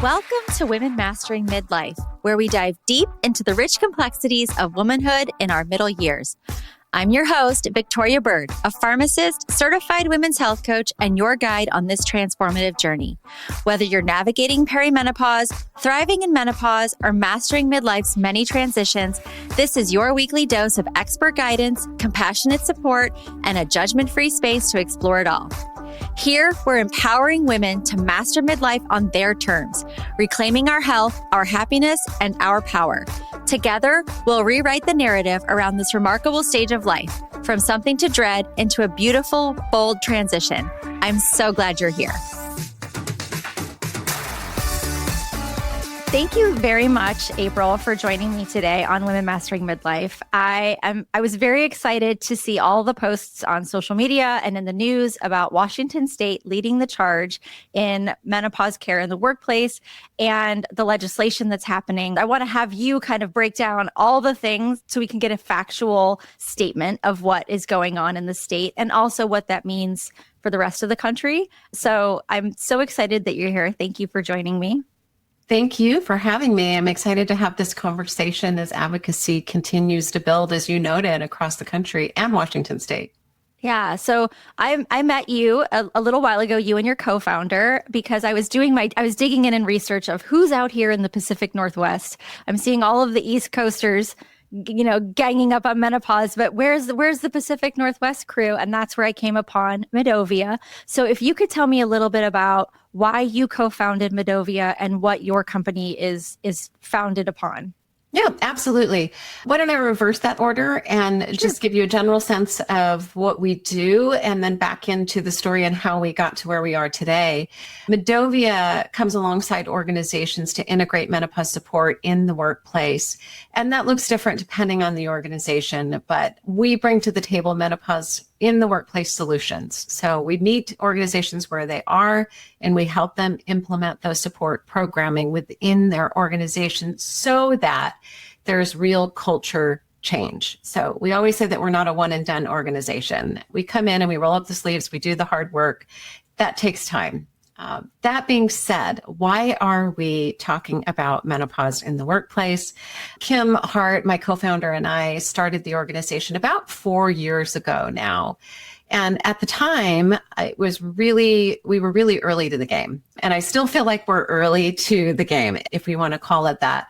Welcome to Women Mastering Midlife, where we dive deep into the rich complexities of womanhood in our middle years. I'm your host, Victoria Bird, a pharmacist, certified women's health coach, and your guide on this transformative journey. Whether you're navigating perimenopause, thriving in menopause, or mastering midlife's many transitions, this is your weekly dose of expert guidance, compassionate support, and a judgment-free space to explore it all. Here, we're empowering women to master midlife on their terms, reclaiming our health, our happiness, and our power. Together, we'll rewrite the narrative around this remarkable stage of life, from something to dread into a beautiful, bold transition. I'm so glad you're here. Thank you very much, April, for joining me today on Women Mastering Midlife. I was very excited to see all the posts on social media and in the news about Washington State leading the charge in menopause care in the workplace and the legislation that's happening. I want to have you kind of break down all the things so we can get a factual statement of what is going on in the state and also what that means for the rest of the country. So I'm so excited that you're here. Thank you for joining me. Thank you for having me. I'm excited to have this conversation as advocacy continues to build, as you noted, across the country and Washington State. Yeah. So I met you a little while ago, you and your co-founder, because I was digging in research of who's out here in the Pacific Northwest. I'm seeing all of the East Coasters, ganging up on menopause, but where's the Pacific Northwest crew? And that's where I came upon MiDOViA. So if you could tell me a little bit about why you co-founded MiDOViA and what your company is founded upon. Yeah, absolutely. Why don't I reverse that order and just give you a general sense of what we do and then back into the story and how we got to where we are today. MiDOViA comes alongside organizations to integrate menopause support in the workplace. And that looks different depending on the organization, but we bring to the table menopause in the workplace solutions. So we meet organizations where they are and we help them implement those support programming within their organization so that there's real culture change. So we always say that we're not a one and done organization. We come in and we roll up the sleeves, we do the hard work. That takes time. That being said, why are we talking about menopause in the workplace? Kim Hart, my co-founder, and I started the organization about 4 years ago now. And at the time, we were really early to the game. And I still feel like we're early to the game, if we want to call it that.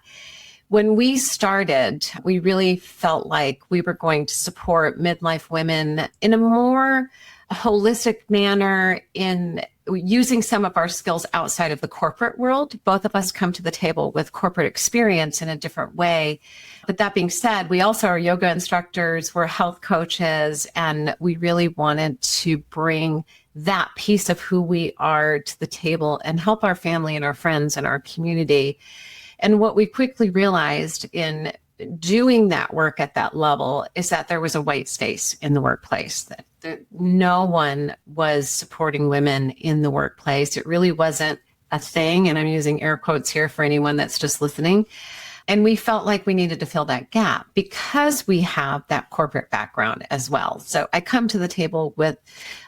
When we started, we really felt like we were going to support midlife women in a more holistic manner in using some of our skills outside of the corporate world. Both of us come to the table with corporate experience in a different way. But that being said, we also are yoga instructors, we're health coaches, and we really wanted to bring that piece of who we are to the table and help our family and our friends and our community. And what we quickly realized in doing that work at that level is that there was a white space in the workplace, that no one was supporting women in the workplace. It really wasn't a thing. And I'm using air quotes here for anyone that's just listening. And we felt like we needed to fill that gap because we have that corporate background as well. So I come to the table with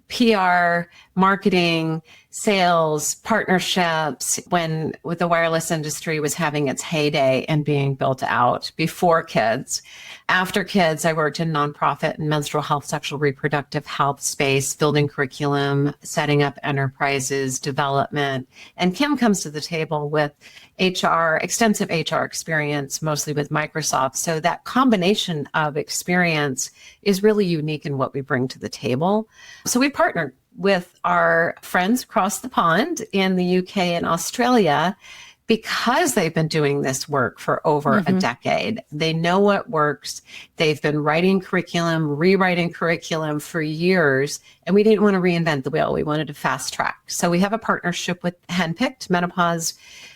PR, marketing, sales, partnerships, when the wireless industry was having its heyday and being built out before kids. After kids, I worked in nonprofit and menstrual health, sexual reproductive health space, building curriculum, setting up enterprises, development. And Kim comes to the table with extensive HR experience, mostly with Microsoft. So that combination of experience is really unique in what we bring to the table. So we partnered with our friends across the pond in the UK and Australia because they've been doing this work for over a decade. They know what works. They've been writing curriculum, rewriting curriculum for years, and we didn't want to reinvent the wheel. We wanted to fast track. So we have a partnership with Handpicked, menopause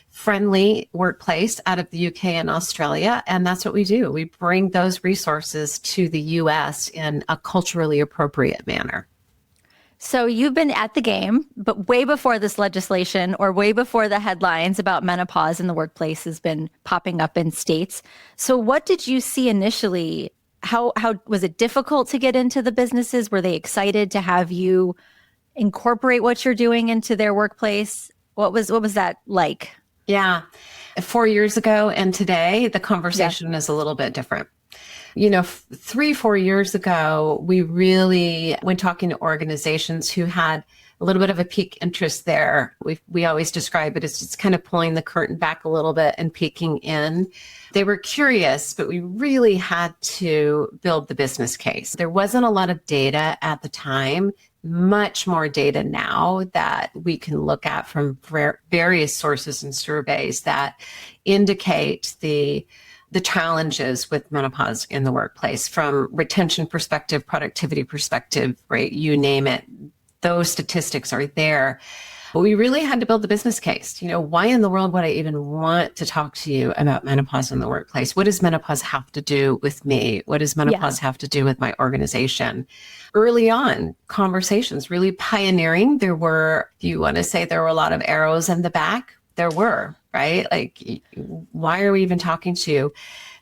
friendly workplace out of the UK and Australia. And that's what we do. We bring those resources to the US in a culturally appropriate manner. So you've been at the game, but way before this legislation or way before the headlines about menopause in the workplace has been popping up in states. So what did you see initially? How was it difficult to get into the businesses? Were they excited to have you incorporate what you're doing into their workplace? What was that like? Yeah. 4 years ago and today, the conversation is a little bit different. 3, 4 years ago, we really, when talking to organizations who had a little bit of a peak interest there, we always describe it as just kind of pulling the curtain back a little bit and peeking in. They were curious, but we really had to build the business case. There wasn't a lot of data at the time, much more data now that we can look at from various sources and surveys that indicate the challenges with menopause in the workplace from retention perspective, productivity perspective, right? You name it. Those statistics are there. But we really had to build the business case. Why in the world would I even want to talk to you about menopause in the workplace? What does menopause have to do with me? What does menopause have to do with my organization? Early on, conversations really pioneering. There were, do you want to say there were a lot of arrows in the back? There were, right? Like, why are we even talking to you?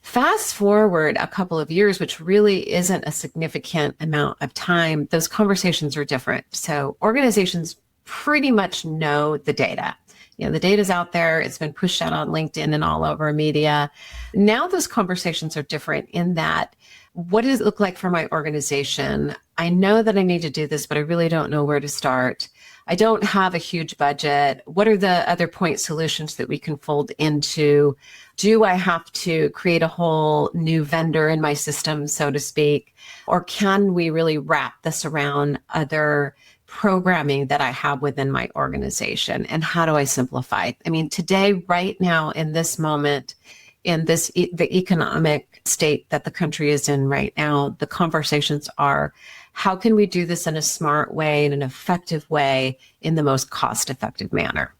Fast forward a couple of years, which really isn't a significant amount of time, those conversations are different. So organizations pretty much know the data. The data's out there. It's been pushed out on LinkedIn and all over media. Now those conversations are different in that, what does it look like for my organization? I know that I need to do this, but I really don't know where to start. I don't have a huge budget. What are the other point solutions that we can fold into? Do I have to create a whole new vendor in my system, so to speak? Or can we really wrap this around other programming that I have within my organization? And how do I simplify? I mean, today, right now, in this moment, in the economic state that the country is in right now, the conversations are, how can we do this in a smart way, in an effective way, in the most cost-effective manner?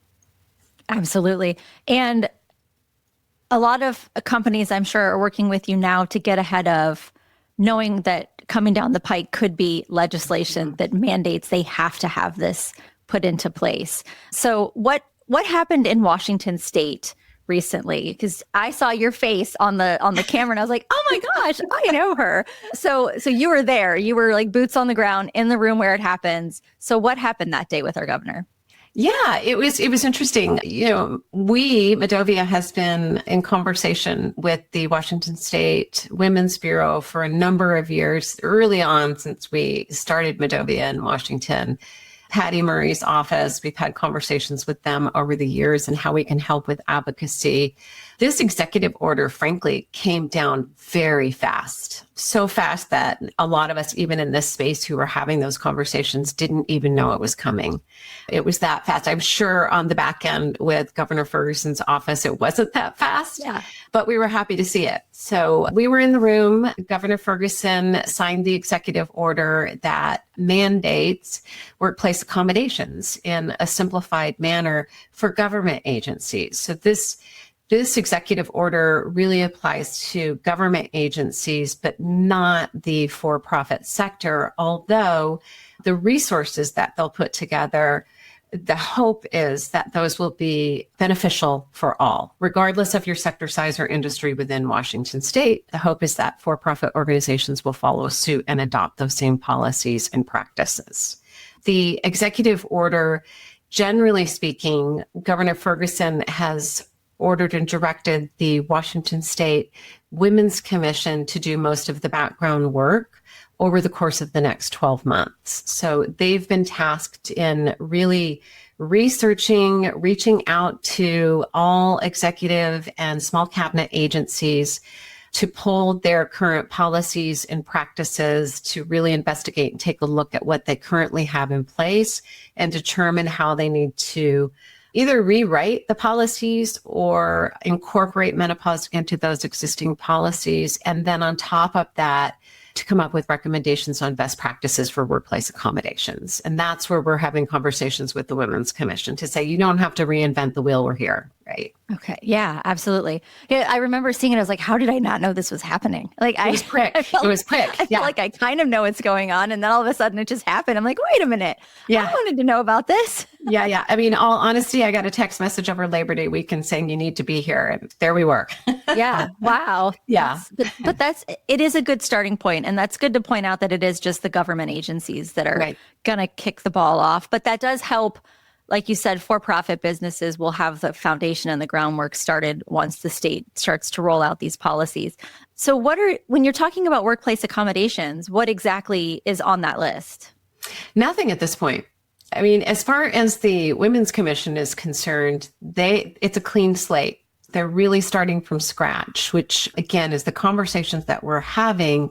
Absolutely. And a lot of companies, I'm sure, are working with you now to get ahead of knowing that coming down the pike could be legislation that mandates they have to have this put into place. So what happened in Washington State recently? Because I saw your face on the camera and I was like, oh my gosh, I know her. So you were there. You were like boots on the ground in the room where it happens. So what happened that day with our governor? Yeah, it was interesting. MiDOViA has been in conversation with the Washington State Women's Bureau for a number of years, early on since we started MiDOViA in Washington. Patty Murray's office, we've had conversations with them over the years and how we can help with advocacy. This executive order, frankly, came down very fast. So fast that a lot of us, even in this space who were having those conversations, didn't even know it was coming. It was that fast. I'm sure on the back end with Governor Ferguson's office, it wasn't that fast, but we were happy to see it. So we were in the room. Governor Ferguson signed the executive order that mandates workplace accommodations in a simplified manner for government agencies. So this executive order really applies to government agencies, but not the for-profit sector, although the resources that they'll put together, the hope is that those will be beneficial for all, regardless of your sector size or industry within Washington State. The hope is that for-profit organizations will follow suit and adopt those same policies and practices. The executive order, generally speaking, Governor Ferguson has ordered and directed the Washington State Women's Commission to do most of the background work over the course of the next 12 months. So they've been tasked in really researching, reaching out to all executive and small cabinet agencies to pull their current policies and practices to really investigate and take a look at what they currently have in place and determine how they need to either rewrite the policies or incorporate menopause into those existing policies. And then on top of that, to come up with recommendations on best practices for workplace accommodations. And that's where we're having conversations with the Women's Commission to say, you don't have to reinvent the wheel, we're here, right? Okay. Yeah, absolutely. Yeah, I remember seeing it. I was like, how did I not know this was happening? Like, it was quick. I feel like I kind of know what's going on. And then all of a sudden it just happened. I'm like, wait a minute. I wanted to know about this. Yeah. I mean, all honesty, I got a text message over Labor Day weekend saying you need to be here. And there we were. Yeah. Wow. Yeah. But it is a good starting point. And that's good to point out that it is just the government agencies that are going to kick the ball off. But that does help like you said, for-profit businesses will have the foundation and the groundwork started once the state starts to roll out these policies. So when you're talking about workplace accommodations, what exactly is on that list? Nothing at this point. I mean, as far as the Women's Commission is concerned, it's a clean slate. They're really starting from scratch, which again is the conversations that we're having.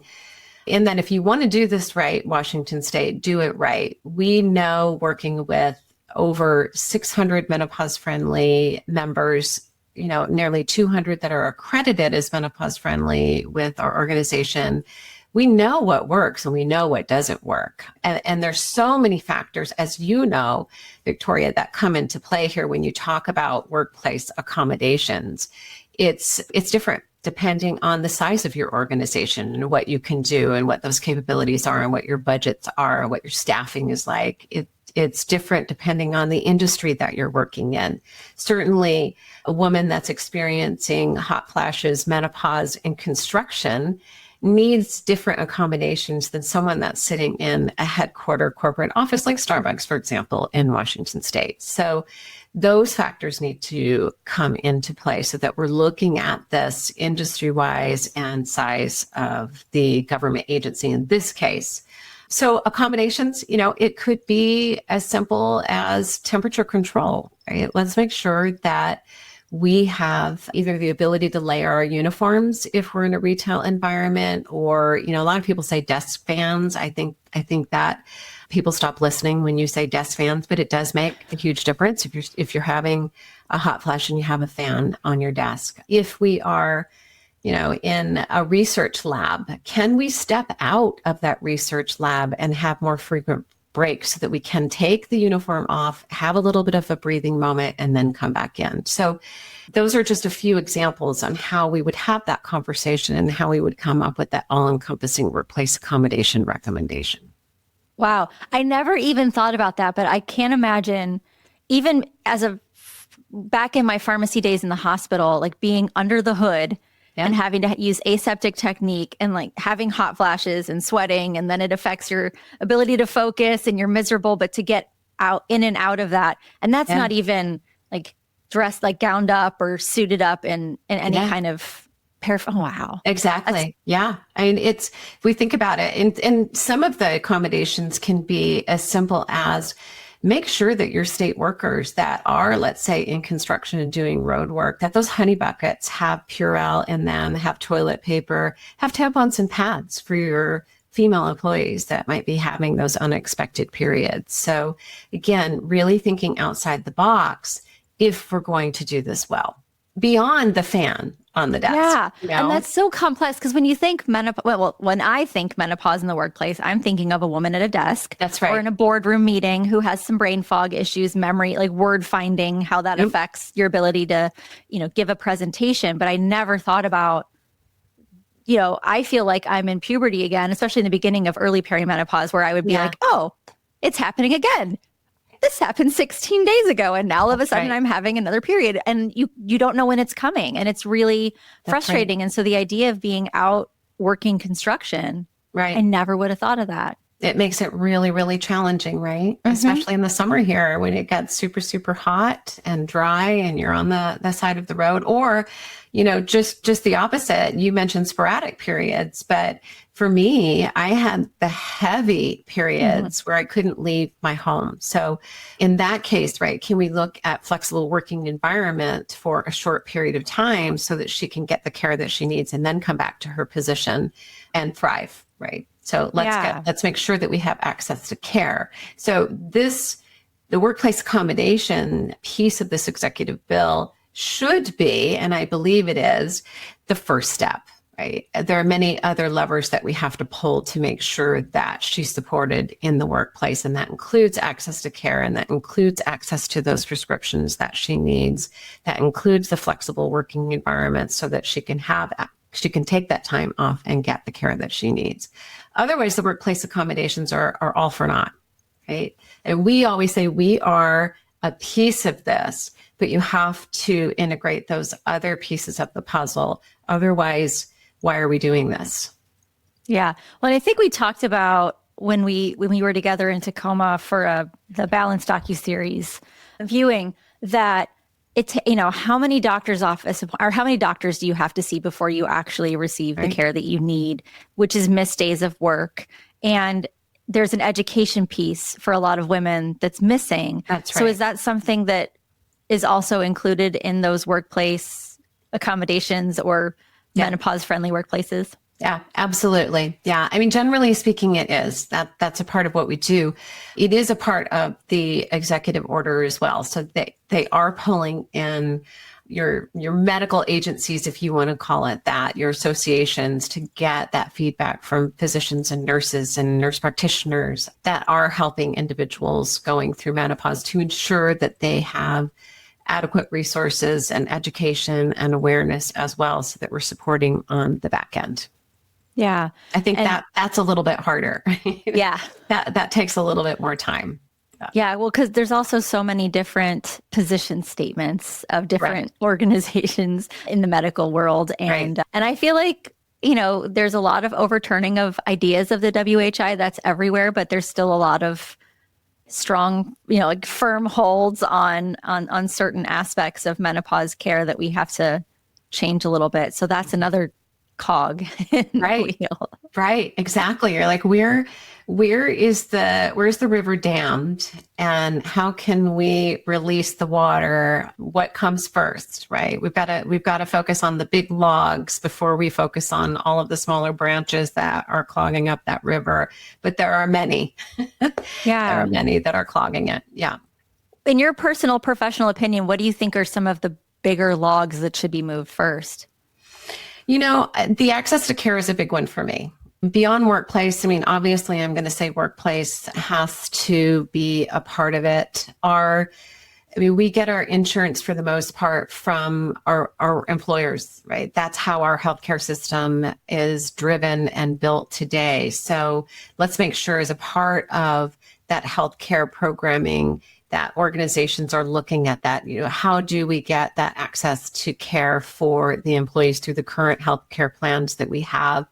And that if you want to do this right, Washington State, do it right. We know, working with over 600 menopause-friendly members, nearly 200 that are accredited as menopause-friendly with our organization, we know what works and we know what doesn't work. And there's so many factors, as you know, Victoria, that come into play here when you talk about workplace accommodations. It's different depending on the size of your organization and what you can do and what those capabilities are and what your budgets are and what your staffing is like. It's different depending on the industry that you're working in. Certainly, a woman that's experiencing hot flashes, menopause in construction needs different accommodations than someone that's sitting in a headquarter corporate office like Starbucks, for example, in Washington State. So those factors need to come into play so that we're looking at this industry-wise and size of the government agency in this case. So accommodations, it could be as simple as temperature control, right? Let's make sure that we have either the ability to layer our uniforms if we're in a retail environment, or, a lot of people say desk fans. I think that people stop listening when you say desk fans, but it does make a huge difference if you're having a hot flash and you have a fan on your desk. If we are, in a research lab, can we step out of that research lab and have more frequent breaks so that we can take the uniform off, have a little bit of a breathing moment, and then come back in? So those are just a few examples on how we would have that conversation and how we would come up with that all-encompassing workplace accommodation recommendation. Wow. I never even thought about that, but I can't imagine, even back in my pharmacy days in the hospital, like being under the hood and having to use aseptic technique and like having hot flashes and sweating, and then it affects your ability to focus and you're miserable, but to get out in and out of that. And that's not even like dressed, like gowned up or suited up in any kind of oh, wow. Exactly. I mean, if we think about it, and some of the accommodations can be as simple as make sure that your state workers that are, let's say, in construction and doing road work, that those honey buckets have Purell in them, have toilet paper, have tampons and pads for your female employees that might be having those unexpected periods. So again, really thinking outside the box if we're going to do this well, beyond the fan on the desk. Yeah. And that's so complex because when you think menopause, when I think menopause in the workplace, I'm thinking of a woman at a desk. That's right. Or in a boardroom meeting who has some brain fog issues, memory, like word finding, how that affects your ability to, give a presentation. But I never thought about, I feel like I'm in puberty again, especially in the beginning of early perimenopause, where I would be like, oh, it's happening again. This happened 16 days ago, and now all of a sudden I'm having another period, and you don't know when it's coming, and it's really frustrating. Right. And so the idea of being out working construction, I never would have thought of that. It makes it really, really challenging, right? Mm-hmm. Especially in the summer here when it gets super, super hot and dry and you're on the side of the road, or, just the opposite. You mentioned sporadic periods, but for me, I had the heavy periods where I couldn't leave my home. So in that case, can we look at flexible working environment for a short period of time so that she can get the care that she needs and then come back to her position and thrive, right? So let's make sure that we have access to care. So the workplace accommodation piece of this executive bill should be, and I believe it is, the first step, right? There are many other levers that we have to pull to make sure that she's supported in the workplace. And that includes access to care, and that includes access to those prescriptions that she needs. That includes the flexible working environment so that she can take that time off and get the care that she needs. Otherwise, the workplace accommodations are all for naught, right? And we always say we are a piece of this, but you have to integrate those other pieces of the puzzle. Otherwise, why are we doing this? Yeah. Well, I think we talked about when we were together in Tacoma for the Balance docuseries viewing that it's, how many doctors' office or how many doctors do you have to see before you actually receive the care that you need, which is missed days of work. And there's an education piece for a lot of women that's missing. That's right. So is that something that is also included in those workplace accommodations or menopause-friendly workplaces? Yeah, absolutely. Yeah. I mean, generally speaking, it is. That's a part of what we do. It is a part of the executive order as well. So they are pulling in your medical agencies, if you want to call it that, your associations, to get that feedback from physicians and nurse practitioners that are helping individuals going through menopause to ensure that they have adequate resources and education and awareness as well, so that we're supporting on the back end. Yeah. I think that's a little bit harder. Yeah. That takes a little bit more time. Yeah. Well, because there's also so many different position statements of different organizations in the medical world. And I feel like, there's a lot of overturning of ideas of the WHI that's everywhere, but there's still a lot of strong, like firm holds on certain aspects of menopause care that we have to change a little bit. So that's another cog in the wheel. Right. Exactly. You're like, where's the river dammed, and how can we release the water? What comes first, right? We've got to focus on the big logs before we focus on all of the smaller branches that are clogging up that river. But there are many. Yeah. There are many that are clogging it. Yeah. In your personal professional opinion, what do you think are some of the bigger logs that should be moved first? The access to care is a big one for me. Beyond workplace, I mean, obviously, I'm going to say workplace has to be a part of it. We get our insurance for the most part from our employers, right? That's how our healthcare system is driven and built today. So let's make sure, as a part of that healthcare programming, that organizations are looking at that. How do we get that access to care for the employees through the current healthcare plans that we have,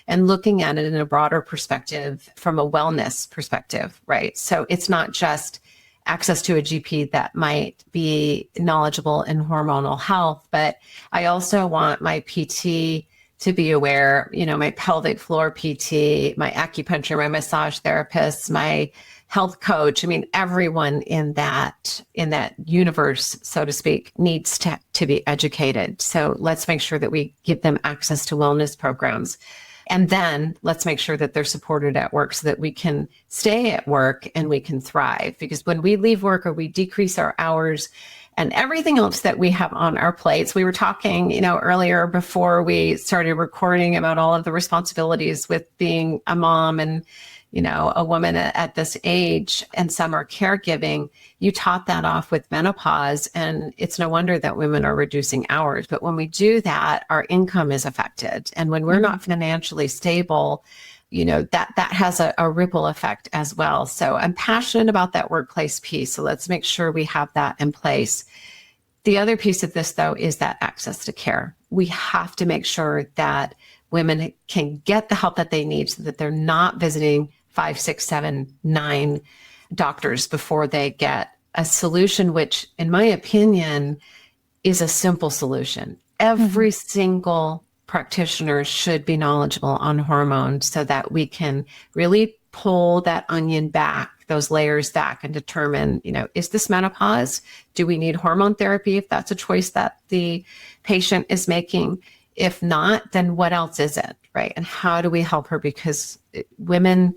and looking at it in a broader perspective from a wellness perspective, right? So it's not just access to a GP that might be knowledgeable in hormonal health, but I also want my PT to be aware, my pelvic floor PT, my acupuncture, my massage therapist, my health coach. I mean, everyone in that universe, so to speak, needs to be educated. So let's make sure that we give them access to wellness programs. And then let's make sure that they're supported at work so that we can stay at work and we can thrive. Because when we leave work or we decrease our hours and everything else that we have on our plates, we were talking, earlier before we started recording about all of the responsibilities with being a mom and a woman at this age, and some are caregiving. You top that off with menopause, and it's no wonder that women are reducing hours. But when we do that, our income is affected. And when we're not financially stable, that has a ripple effect as well. So I'm passionate about that workplace piece. So let's make sure we have that in place. The other piece of this, though, is that access to care. We have to make sure that women can get the help that they need so that they're not visiting 5, 6, 7, 9 doctors before they get a solution, which, in my opinion, is a simple solution. Every single practitioner should be knowledgeable on hormones so that we can really pull that onion back, those layers back, and determine, is this menopause? Do we need hormone therapy if that's a choice that the patient is making? If not, then what else is it, right? And how do we help her? Because women,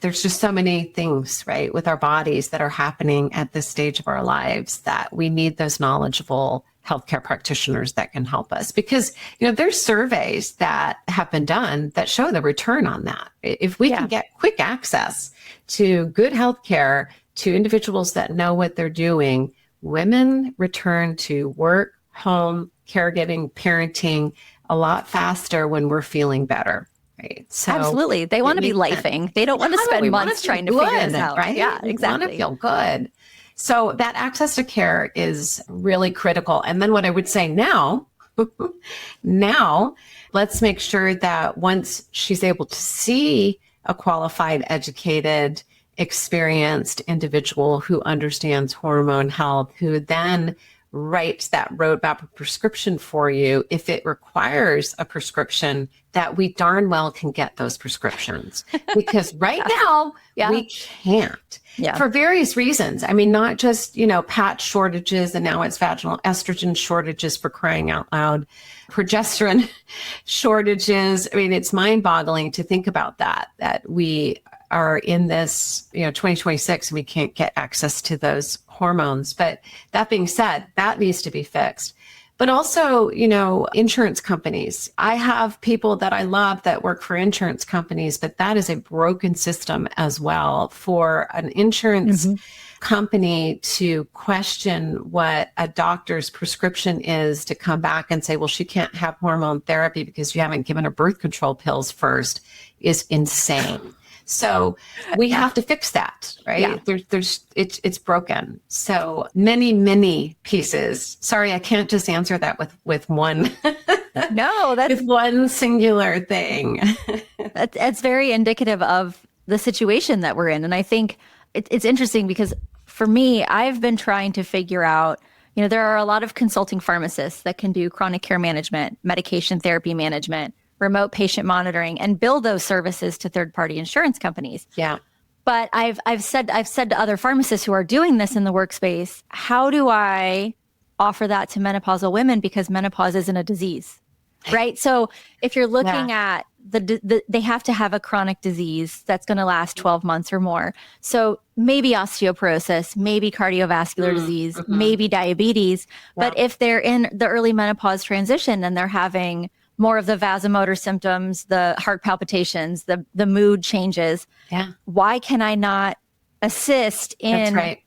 there's just so many things, right, with our bodies that are happening at this stage of our lives that we need those knowledgeable healthcare practitioners that can help us. Because, there's surveys that have been done that show the return on that. If we can get quick access to good healthcare to individuals that know what they're doing, women return to work, home, caregiving, parenting a lot faster when we're feeling better. Right. So absolutely. They want to be lifing. They don't want to spend months trying to figure this out. Right? Yeah, exactly. We want to feel good. So that access to care is really critical. And then what I would say now, let's make sure that once she's able to see a qualified, educated experienced individual who understands hormone health, who then writes that roadmap of prescription for you. If it requires a prescription, that we darn well can get those prescriptions, because right now we can't for various reasons. I mean, not just, patch shortages, and now it's vaginal estrogen shortages, for crying out loud, progesterone shortages. I mean, it's mind boggling to think about that we are in this, 2026, and we can't get access to those hormones. But that being said, that needs to be fixed. But also, insurance companies. I have people that I love that work for insurance companies, but that is a broken system as well. For an insurance company to question what a doctor's prescription is, to come back and say, well, she can't have hormone therapy because you haven't given her birth control pills first, is insane. So we have to fix that, right? Yeah. It's broken. So many pieces. Sorry, I can't just answer that with one. No, with one singular thing. That's very indicative of the situation that we're in. And I think it's interesting because for me, I've been trying to figure out, there are a lot of consulting pharmacists that can do chronic care management, medication therapy management, remote patient monitoring, and bill those services to third-party insurance companies. Yeah. But I've said to other pharmacists who are doing this in the workspace, how do I offer that to menopausal women? Because menopause isn't a disease, right? So if you're looking at they have to have a chronic disease that's going to last 12 months or more. So maybe osteoporosis, maybe cardiovascular disease, maybe diabetes. Yeah. But if they're in the early menopause transition and they're having more of the vasomotor symptoms, the heart palpitations, the mood changes. Yeah. Why can I not assist in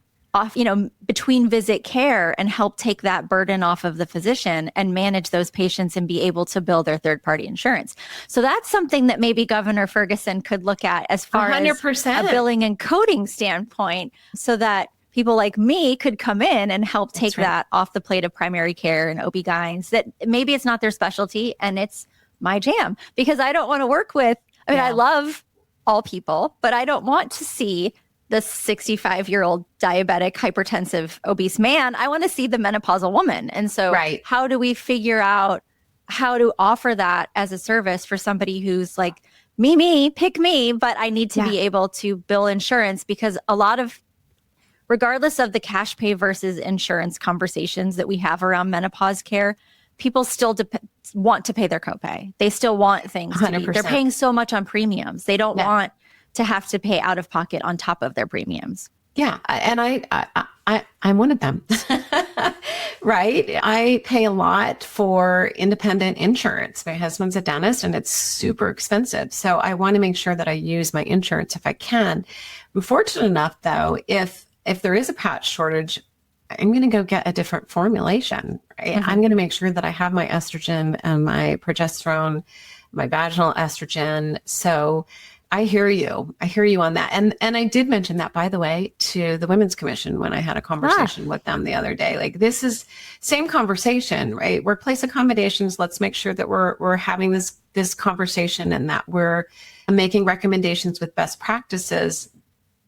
between visit care and help take that burden off of the physician and manage those patients and be able to bill their third party insurance? So that's something that maybe Governor Ferguson could look at as far 100%. As a billing and coding standpoint, so that people like me could come in and help take that off the plate of primary care and OB-GYNs, that maybe it's not their specialty and it's my jam, because I don't want to work with, I love all people, but I don't want to see the 65-year-old diabetic, hypertensive, obese man. I want to see the menopausal woman. And so how do we figure out how to offer that as a service for somebody who's like, pick me, but I need to be able to bill insurance, because a lot of, regardless of the cash pay versus insurance conversations that we have around menopause care, people still want to pay their copay. They still want things to be. They're paying so much on premiums. They don't want to have to pay out of pocket on top of their premiums. Yeah. And I'm one of them, right? I pay a lot for independent insurance. My husband's a dentist and it's super expensive. So I want to make sure that I use my insurance if I can. I'm fortunate enough, though, if there is a patch shortage, I'm going to go get a different formulation. Right? I'm going to make sure that I have my estrogen and my progesterone, my vaginal estrogen. So I hear you. I hear you on that. And I did mention that, by the way, to the Women's Commission when I had a conversation with them the other day. Like, this is same conversation, right? Workplace accommodations. Let's make sure that we're having this conversation and that we're making recommendations with best practices.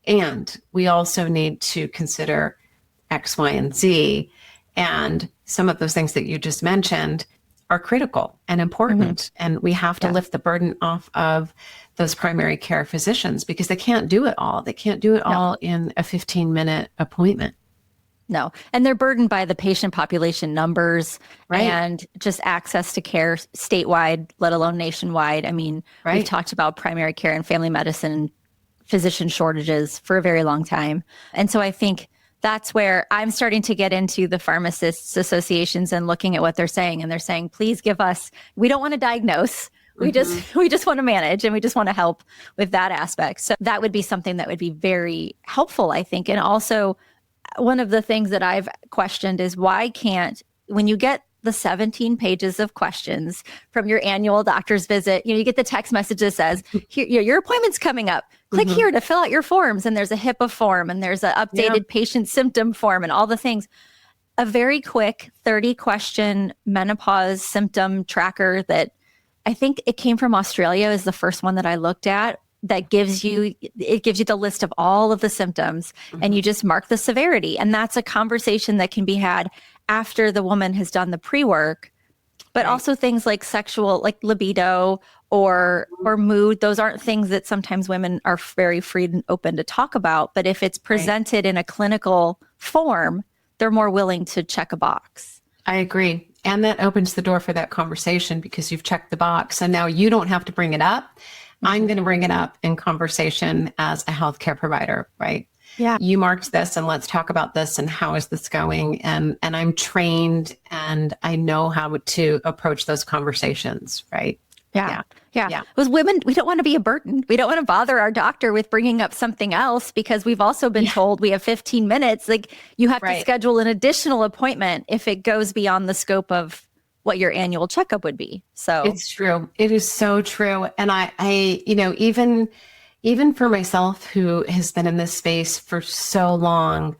And we also need to consider X, Y, and Z. And some of those things that you just mentioned are critical and important. And we have to lift the burden off of those primary care physicians, because they can't do it all. They can't do it all in a 15-minute appointment. No. And they're burdened by the patient population numbers and just access to care statewide, let alone nationwide. I mean, we've talked about primary care and family medicine physician shortages for a very long time. And so I think that's where I'm starting to get into the pharmacists associations and looking at what they're saying. And they're saying, please give us, we don't want to diagnose. We just want to manage, and we just want to help with that aspect. So that would be something that would be very helpful, I think. And also, one of the things that I've questioned is, why can't, when you get the 17 pages of questions from your annual doctor's visit, you get the text message that says, your appointment's coming up. Click here to fill out your forms. And there's a HIPAA form, and there's an updated patient symptom form, and all the things. A very quick 30-question menopause symptom tracker that I think it came from Australia is the first one that I looked at, that gives you the list of all of the symptoms, and you just mark the severity. And that's a conversation that can be had after the woman has done the pre-work, but also things like sexual, like libido or mood. Those aren't things that sometimes women are very free and open to talk about. But if it's presented in a clinical form, they're more willing to check a box. I agree. And that opens the door for that conversation because you've checked the box. And now you don't have to bring it up. I'm going to bring it up in conversation as a healthcare provider, right? Yeah. You marked this and let's talk about this and how is this going? And I'm trained and I know how to approach those conversations, right? Yeah. Because women, we don't want to be a burden. We don't want to bother our doctor with bringing up something else because we've also been told we have 15 minutes. Like you have to schedule an additional appointment if it goes beyond the scope of what your annual checkup would be. So it's true. It is so true. And I even for myself who has been in this space for so long,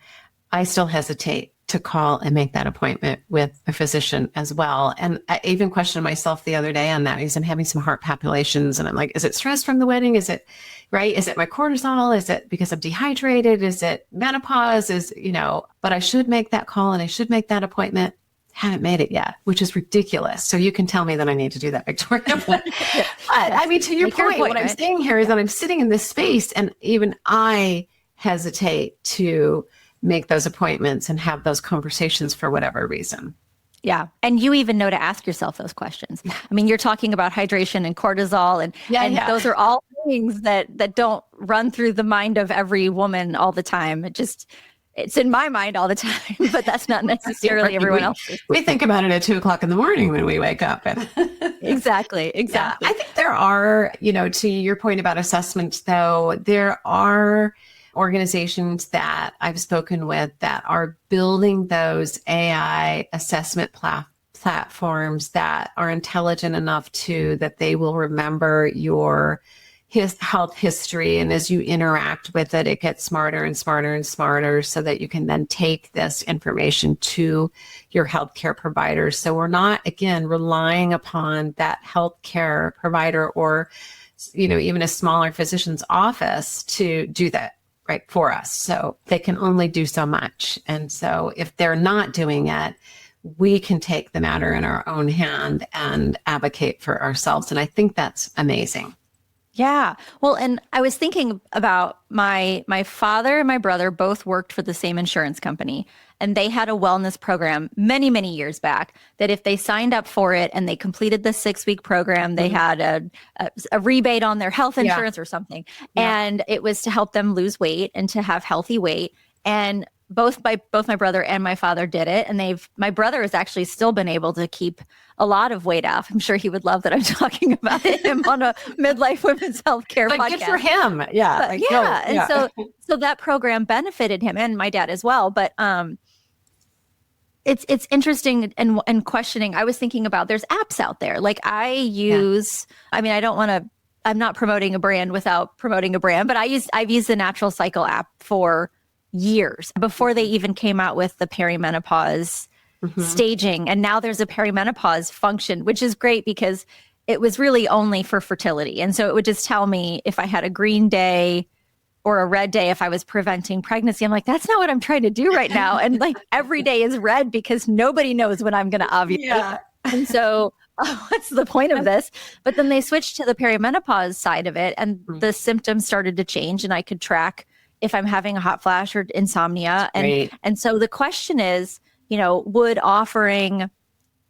I still hesitate to call and make that appointment with a physician as well. And I even questioned myself the other day on that because I'm having some heart palpitations and I'm like, is it stress from the wedding? Is it right? Is it my cortisol? Is it because I'm dehydrated? Is it menopause? But I should make that call and I should make that appointment. Haven't made it yet, which is ridiculous. So you can tell me that I need to do that, Victoria. But I mean, to your point, what I'm saying here is that I'm sitting in this space and even I hesitate to make those appointments and have those conversations for whatever reason. Yeah. And you even know to ask yourself those questions. I mean, you're talking about hydration and cortisol and those are all things that don't run through the mind of every woman all the time. It's in my mind all the time, but that's not necessarily everyone else's. We think about it at 2:00 in the morning when we wake up. And Exactly. Yeah. I think there are, to your point about assessments, though, there are organizations that I've spoken with that are building those AI assessment platforms that are intelligent enough that they will remember your health history. And as you interact with it, it gets smarter and smarter and smarter so that you can then take this information to your healthcare providers. So we're not, again, relying upon that healthcare provider or, even a smaller physician's office to do that right for us. So they can only do so much. And so if they're not doing it, we can take the matter in our own hand and advocate for ourselves. And I think that's amazing. Yeah. Well, and I was thinking about my father and my brother both worked for the same insurance company, and they had a wellness program many, many years back that if they signed up for it and they completed the 6-week program, they had a rebate on their health insurance or something. Yeah. And it was to help them lose weight and to have healthy weight. And both my brother and my father did it. And my brother has actually still been able to keep a lot of weight off. I'm sure he would love that I'm talking about him on a midlife women's healthcare podcast. Good for him. Yeah. So that program benefited him and my dad as well. But it's interesting and questioning. I was thinking about there's apps out there. Like I use, I mean, I'm not promoting a brand without promoting a brand, but I've used the Natural Cycle app for years before they even came out with the perimenopause staging. And now there's a perimenopause function, which is great because it was really only for fertility. And so it would just tell me if I had a green day or a red day, if I was preventing pregnancy. I'm like, that's not what I'm trying to do right now. And like every day is red because nobody knows when I'm going to ovulate. Yeah. And so what's the point of this? But then they switched to the perimenopause side of it and the symptoms started to change and I could track if I'm having a hot flash or insomnia. And so the question is, would offering,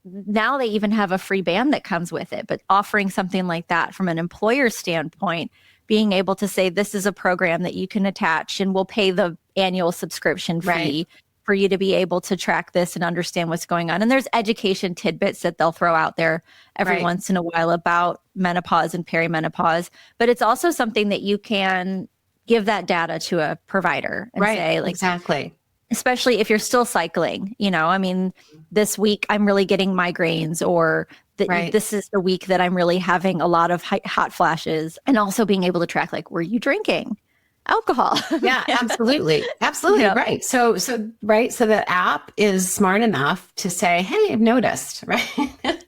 now they even have a free band that comes with it, but offering something like that from an employer standpoint, being able to say, this is a program that you can attach and we'll pay the annual subscription fee for you to be able to track this and understand what's going on. And there's education tidbits that they'll throw out there every once in a while about menopause and perimenopause, but it's also something that you can give that data to a provider and say, like, exactly. Especially if you're still cycling, I mean, this week I'm really getting migraines or this is the week that I'm really having a lot of hot flashes, and also being able to track, like, were you drinking alcohol? Yeah, absolutely. Absolutely. Yep. Right. So the app is smart enough to say, hey, I've noticed, right?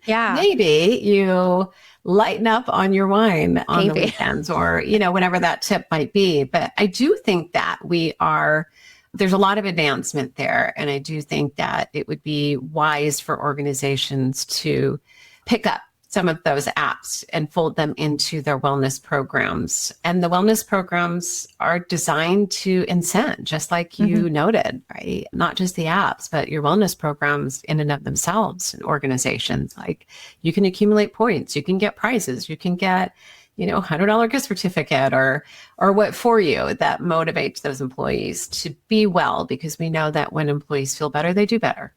Yeah. Maybe you lighten up on your wine on the Maybe. weekends or, whatever that tip might be. But I do think that there's a lot of advancement there. And I do think that it would be wise for organizations to pick up some of those apps and fold them into their wellness programs. And the wellness programs are designed to incent, just like you noted, right? Not just the apps, but your wellness programs in and of themselves in organizations. Like you can accumulate points, you can get prizes, you can get, $100 gift certificate or what for you that motivates those employees to be well, because we know that when employees feel better, they do better.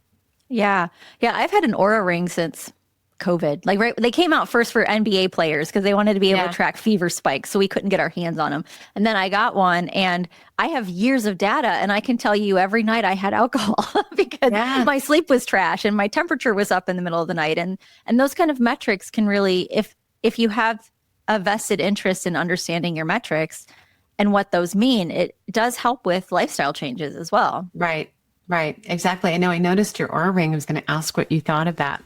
Yeah. Yeah. I've had an Aura ring since COVID. Like, right, they came out first for NBA players because they wanted to be able to track fever spikes, so we couldn't get our hands on them. And then I got one, and I have years of data, and I can tell you every night I had alcohol because my sleep was trash and my temperature was up in the middle of the night. And those kind of metrics can really, if you have a vested interest in understanding your metrics and what those mean, it does help with lifestyle changes as well. Right. Exactly. I know. I noticed your Aura ring. I was going to ask what you thought of that.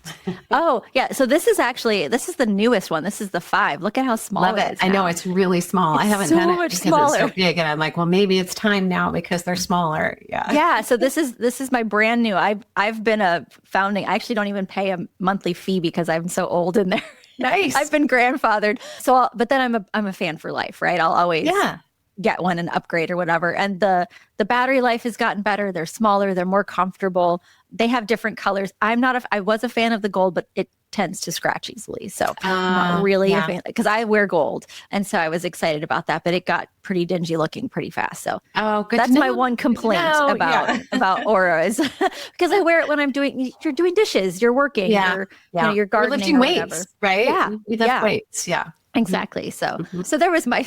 Oh, yeah. So this is the newest one. This is the 5. Look at how small Love it. I know it's really small. I haven't done it much because smaller. it's so big. And I'm like, well, maybe it's time now because they're smaller. Yeah. Yeah. So this is my brand new. I've been I actually don't even pay a monthly fee because I'm so old in there. Nice. I've been grandfathered. So, but then I'm a fan for life, right? I'll always get one and upgrade or whatever. And the battery life has gotten better. They're smaller. They're more comfortable. They have different colors. I was a fan of the gold, but it tends to scratch easily. So I'm not really a fan because I wear gold. And so I was excited about that, but it got pretty dingy looking pretty fast. So that's my one complaint about Aura is because I wear it when you're doing dishes, you're working, you're gardening, you're lifting weights, right? Yeah. We lift weights. Yeah. Exactly. So there was my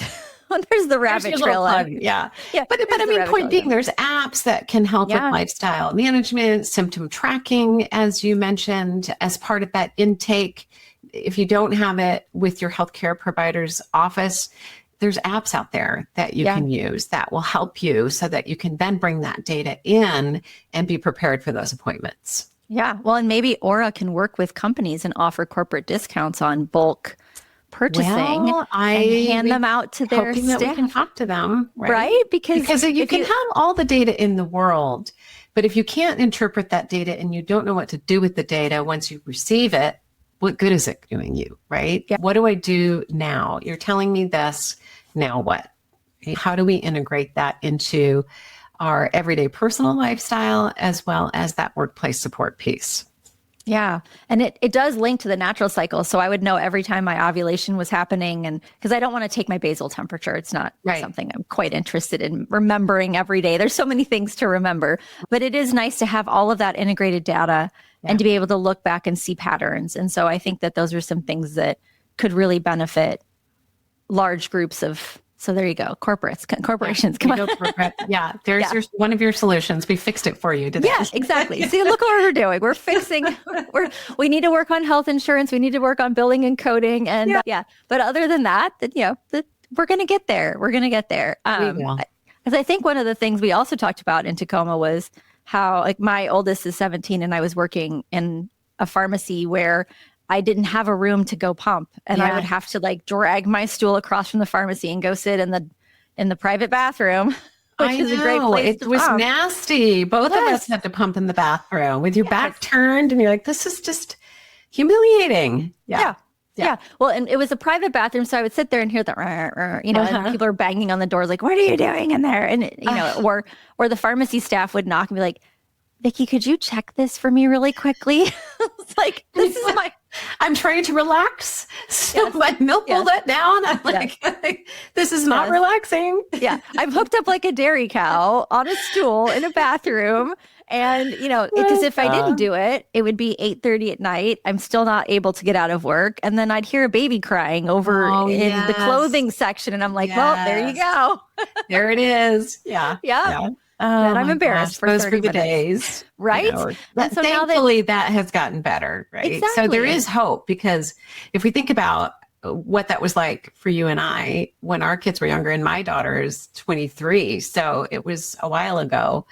there's the rabbit trail. But I mean, point being, there's apps that can help with lifestyle management, symptom tracking, as you mentioned, as part of that intake. If you don't have it with your healthcare provider's office, there's apps out there that you can use that will help you so that you can then bring that data in and be prepared for those appointments. Yeah. Well, and maybe Aura can work with companies and offer corporate discounts on bulk purchasing and hand them out to their staff. That we can talk to them, right? Because you can have all the data in the world, but if you can't interpret that data and you don't know what to do with the data once you receive it, what good is it doing you, right? Yeah. What do I do now? You're telling me this, now what? How do we integrate that into our everyday personal lifestyle as well as that workplace support piece? Yeah. And it does link to the natural cycle. So I would know every time my ovulation was happening, and because I don't want to take my basal temperature. It's not something I'm quite interested in remembering every day. There's so many things to remember, but it is nice to have all of that integrated data and to be able to look back and see patterns. And so I think that those are some things that could really benefit large groups of. So there you go. Corporations. Come on. There's one of your solutions. We fixed it for you today. Yeah, exactly. See, look what we're doing. We're fixing, we need to work on health insurance. We need to work on billing and coding. And but other than that, we're going to get there. We're going to get there. Because I think one of the things we also talked about in Tacoma was how, like, my oldest is 17 and I was working in a pharmacy where I didn't have a room to go pump, and I would have to drag my stool across from the pharmacy and go sit in the private bathroom, which is a great place to pump. It was nasty. Both of us had to pump in the bathroom with your back turned, and you're like, this is just humiliating. Yeah. Well, and it was a private bathroom, so I would sit there and hear the, and people are banging on the doors like, what are you doing in there? And, or the pharmacy staff would knock and be like, Vicki, could you check this for me really quickly? It's like, I'm trying to relax. So my milk will let down. I'm like, this is not relaxing. Yeah. I'm hooked up like a dairy cow on a stool in a bathroom. And, it's as if I didn't do it, it would be 8:30 at night. I'm still not able to get out of work. And then I'd hear a baby crying over in the clothing section. And I'm like, well, there you go. There it is. Yeah. And I'm embarrassed for 30 those were the minutes. days, right? So thankfully, that has gotten better, right? Exactly. So there is hope, because if we think about what that was like for you and I when our kids were younger, and my daughter is 23, so it was a while ago,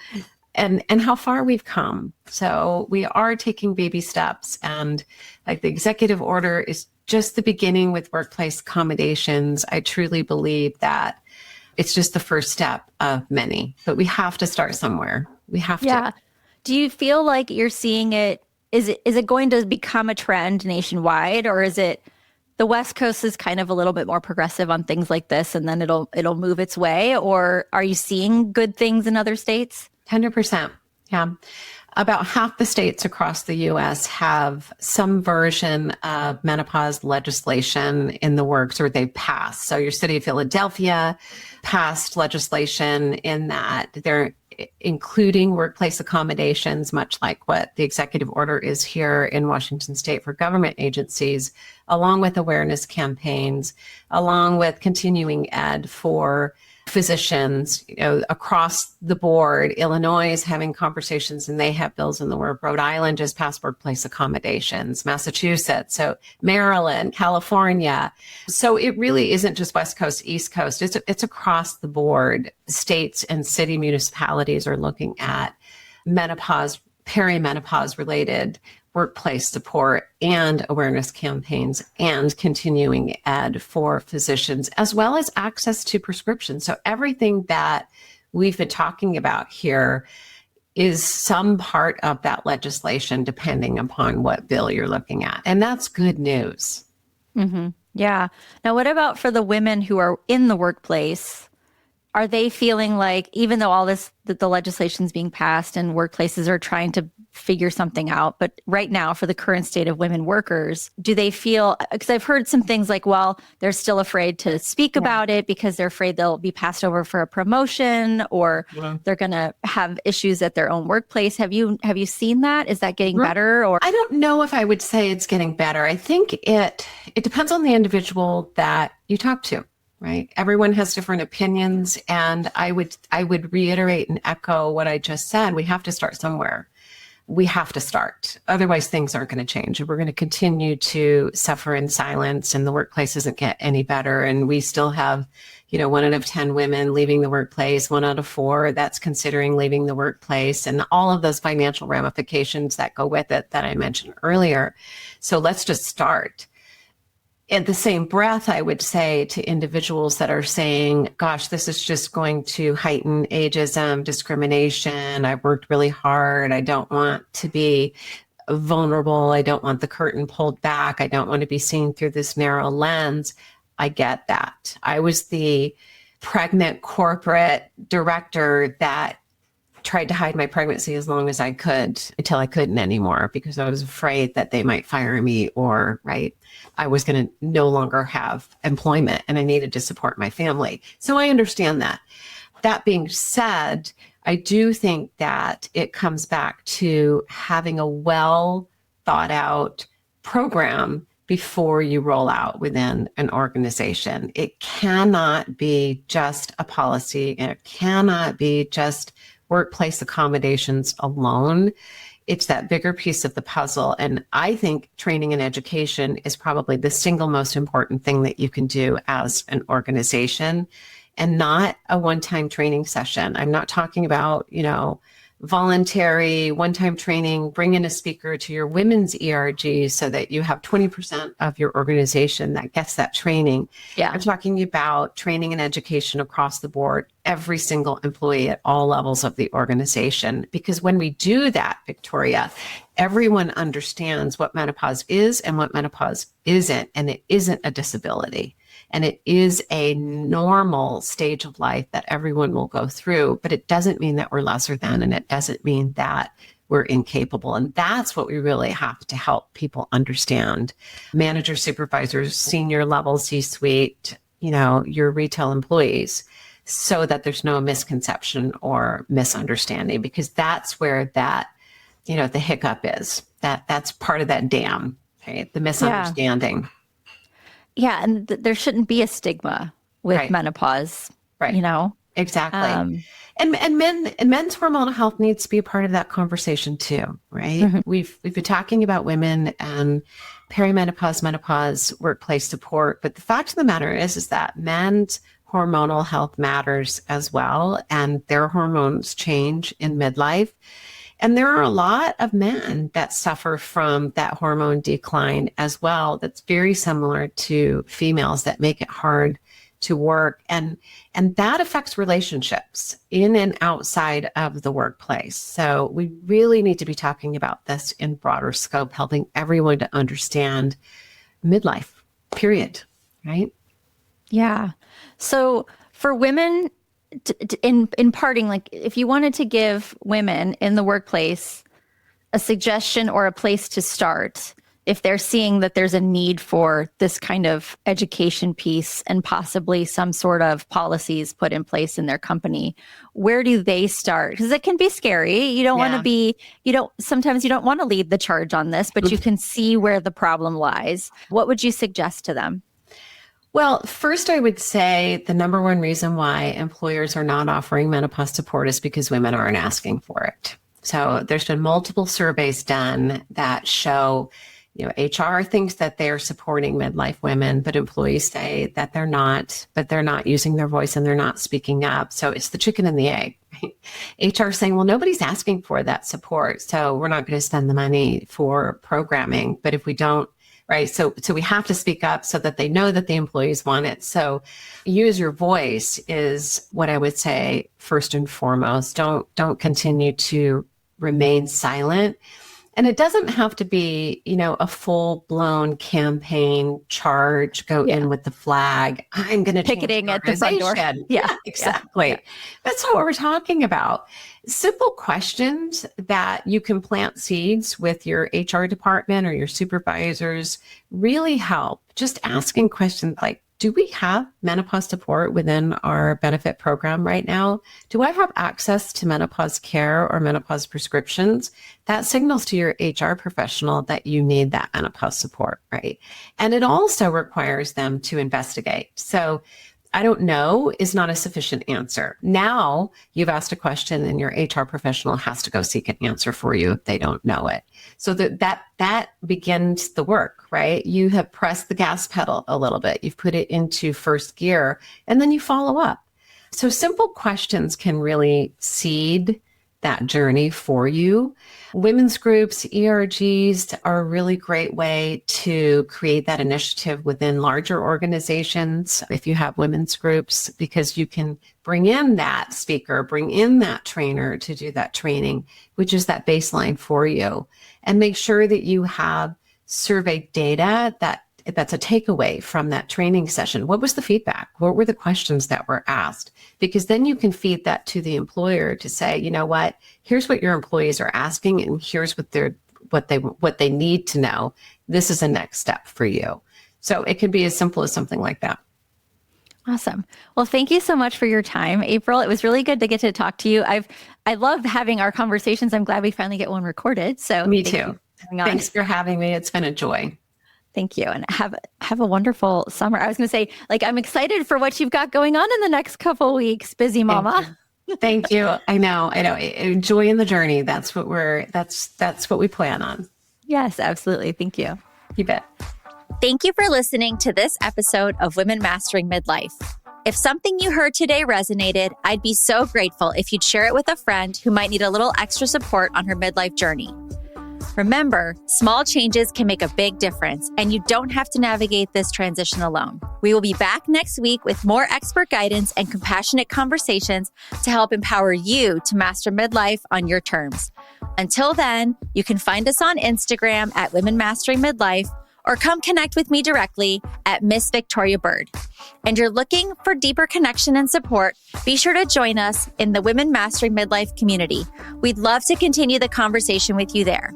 and how far we've come. So we are taking baby steps, and like the executive order is just the beginning with workplace accommodations. I truly believe that it's just the first step of many, but we have to start somewhere. We have to. Do you feel like you're seeing it? Is it going to become a trend nationwide, or is it the West Coast is kind of a little bit more progressive on things like this, and then it'll move its way? Or are you seeing good things in other states? 100%. Yeah. About half the states across the U.S. have some version of menopause legislation in the works, or they've passed. So your city of Philadelphia passed legislation in that they're including workplace accommodations, much like what the executive order is here in Washington State for government agencies, along with awareness campaigns, along with continuing ed for physicians, across the board. Illinois is having conversations and they have bills in the works. Rhode Island just passed workplace accommodations, Massachusetts, so Maryland, California. So it really isn't just West Coast, East Coast. It's across the board. States and city municipalities are looking at menopause, perimenopause related workplace support and awareness campaigns and continuing ed for physicians, as well as access to prescriptions. So everything that we've been talking about here is some part of that legislation, depending upon what bill you're looking at. And that's good news. Mm-hmm. Yeah. Now, what about for the women who are in the workplace? Are they feeling like, even though all this, that the legislation's being passed and workplaces are trying to figure something out, but right now for the current state of women workers, do they feel, because I've heard some things like, well, they're still afraid to speak about it because they're afraid they'll be passed over for a promotion, or they're going to have issues at their own workplace. Have you seen that? Is that getting better? Or I don't know if I would say it's getting better. I think it depends on the individual that you talk to. Right. Everyone has different opinions. And I would reiterate and echo what I just said. We have to start somewhere. We have to start. Otherwise, things aren't going to change. We're going to continue to suffer in silence, and the workplace doesn't get any better. And we still have, 1 out of 10 women leaving the workplace, 1 out of 4 that's considering leaving the workplace, and all of those financial ramifications that go with it that I mentioned earlier. So let's just start. In the same breath, I would say to individuals that are saying, gosh, this is just going to heighten ageism, discrimination. I've worked really hard. I don't want to be vulnerable. I don't want the curtain pulled back. I don't want to be seen through this narrow lens. I get that. I was the pregnant corporate director that tried to hide my pregnancy as long as I could until I couldn't anymore, because I was afraid that they might fire me, or I was going to no longer have employment and I needed to support my family. So I understand that. That being said, I do think that it comes back to having a well thought out program before you roll out within an organization. It cannot be just a policy. It cannot be just workplace accommodations alone. It's that bigger piece of the puzzle. And I think training and education is probably the single most important thing that you can do as an organization, and not a one-time training session. I'm not talking about, voluntary one-time training. Bring in a speaker to your women's ERG so that you have 20% of your organization that gets that training. Yeah. I'm talking about training and education across the board, every single employee at all levels of the organization. Because when we do that, Victoria, everyone understands what menopause is and what menopause isn't. And it isn't a disability. And it is a normal stage of life that everyone will go through, but it doesn't mean that we're lesser than, and it doesn't mean that we're incapable. And that's what we really have to help people understand. Managers, supervisors, senior level C-suite, your retail employees, so that there's no misconception or misunderstanding, because that's where that, the hiccup is. That's part of that dam, right? The misunderstanding. Yeah, and there shouldn't be a stigma with menopause, right? Exactly. And men's hormonal health needs to be a part of that conversation too, right? Mm-hmm. We've been talking about women and perimenopause, menopause, workplace support, but the fact of the matter is that men's hormonal health matters as well, and their hormones change in midlife. And there are a lot of men that suffer from that hormone decline as well. That's very similar to females that make it hard to work. And that affects relationships in and outside of the workplace. So we really need to be talking about this in broader scope, helping everyone to understand midlife, period. Right? Yeah. So for women, in parting, like if you wanted to give women in the workplace a suggestion or a place to start, if they're seeing that there's a need for this kind of education piece and possibly some sort of policies put in place in their company, where do they start? Because it can be scary. You don't want to be, sometimes you don't want to lead the charge on this, but you can see where the problem lies. What would you suggest to them? Well, first, I would say the number one reason why employers are not offering menopause support is because women aren't asking for it. So there's been multiple surveys done that show, HR thinks that they're supporting midlife women, but employees say that they're not, but they're not using their voice and they're not speaking up. So it's the chicken and the egg. Right? HR saying, well, nobody's asking for that support, so we're not going to spend the money for programming. But if we don't, right. So we have to speak up so that they know that the employees want it. So use your voice is what I would say first and foremost. Don't continue to remain silent. And it doesn't have to be, a full-blown campaign charge, go in with the flag. I'm going to picketing at the front door. Yeah, exactly. Yeah. That's what we're talking about. Simple questions that you can plant seeds with your HR department or your supervisors really help. Just asking questions like, do we have menopause support within our benefit program right now? Do I have access to menopause care or menopause prescriptions? That signals to your HR professional that you need that menopause support, right? And it also requires them to investigate. So I don't know is not a sufficient answer. Now you've asked a question and your HR professional has to go seek an answer for you if they don't know it. So that begins the work, right? You have pressed the gas pedal a little bit. You've put it into first gear and then you follow up. So simple questions can really seed that journey for you. Women's groups, ERGs are a really great way to create that initiative within larger organizations if you have women's groups, because you can bring in that speaker, bring in that trainer to do that training, which is that baseline for you. And make sure that you have survey data that's a takeaway from that training session. What was the feedback? What were the questions that were asked? Because then you can feed that to the employer to say, you know what, here's what your employees are asking and here's what they need to know. This is a next step for you. So it can be as simple as something like that. Awesome. Well, thank you so much for your time, April. It was really good to get to talk to you. I love having our conversations. I'm glad we finally get one recorded. So me too. Thanks for having me. It's been a joy. Thank you. And have a wonderful summer. I was going to say, I'm excited for what you've got going on in the next couple of weeks. Busy mama. Thank you. I know. Enjoying the journey. That's what we plan on. Yes, absolutely. Thank you. You bet. Thank you for listening to this episode of Women Mastering Midlife. If something you heard today resonated, I'd be so grateful if you'd share it with a friend who might need a little extra support on her midlife journey. Remember, small changes can make a big difference, and you don't have to navigate this transition alone. We will be back next week with more expert guidance and compassionate conversations to help empower you to master midlife on your terms. Until then, you can find us on Instagram at Women Mastering Midlife, or come connect with me directly at Miss Victoria Bird. And you're looking for deeper connection and support, be sure to join us in the Women Mastering Midlife community. We'd love to continue the conversation with you there.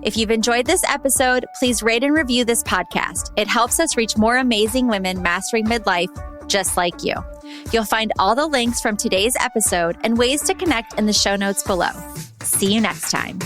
If you've enjoyed this episode, please rate and review this podcast. It helps us reach more amazing women mastering midlife just like you. You'll find all the links from today's episode and ways to connect in the show notes below. See you next time.